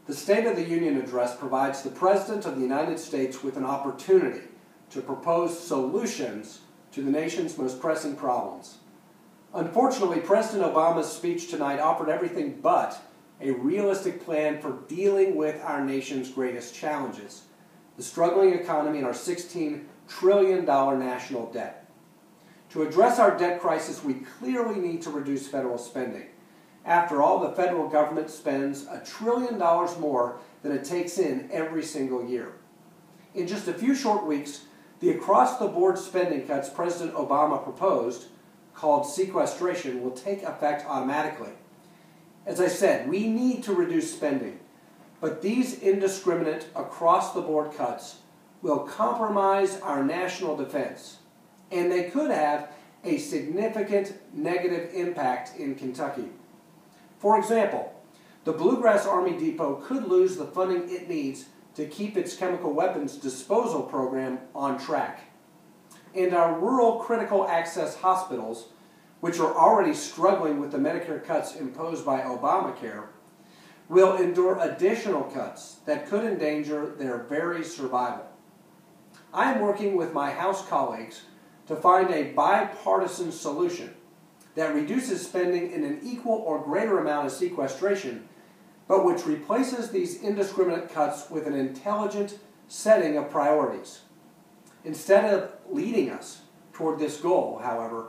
The State of the Union address provides the President of the United States with an opportunity to propose solutions to the nation's most pressing problems. Unfortunately, President Obama's speech tonight offered everything but a realistic plan for dealing with our nation's greatest challenges, the struggling economy and our $16 trillion national debt. To address our debt crisis, we clearly need to reduce federal spending. After all, the federal government spends $1 trillion more than it takes in every single year. In just a few short weeks, the across-the-board spending cuts President Obama proposed, called sequestration, will take effect automatically. As I said, we need to reduce spending, but these indiscriminate across-the-board cuts will compromise our national defense, and they could have a significant negative impact in Kentucky. For example, the Bluegrass Army Depot could lose the funding it needs to keep its chemical weapons disposal program on track. And our rural critical access hospitals, which are already struggling with the Medicare cuts imposed by Obamacare, will endure additional cuts that could endanger their very survival. I am working with my House colleagues to find a bipartisan solution that reduces spending in an equal or greater amount of sequestration, but which replaces these indiscriminate cuts with an intelligent setting of priorities. Instead of leading us toward this goal, however,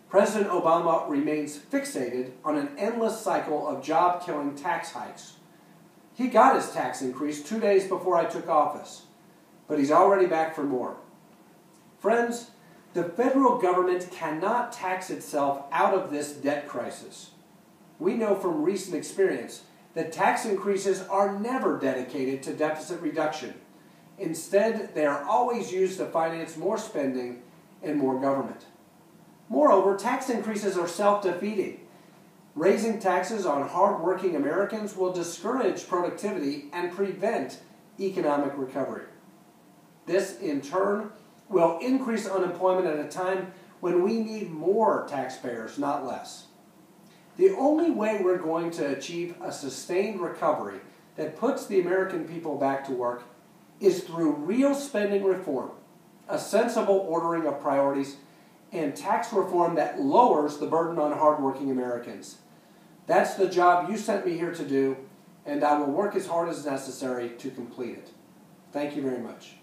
President Obama remains fixated on an endless cycle of job-killing tax hikes. He got his tax increase 2 days before I took office, but he's already back for more. Friends, the federal government cannot tax itself out of this debt crisis. We know from recent experience that tax increases are never dedicated to deficit reduction. Instead, they are always used to finance more spending and more government. Moreover, tax increases are self-defeating. Raising taxes on hard-working Americans will discourage productivity and prevent economic recovery. This, in turn, will increase unemployment at a time when we need more taxpayers, not less. The only way we're going to achieve a sustained recovery that puts the American people back to work is through real spending reform, a sensible ordering of priorities, and tax reform that lowers the burden on hardworking Americans. That's the job you sent me here to do, and I will work as hard as necessary to complete it. Thank you very much.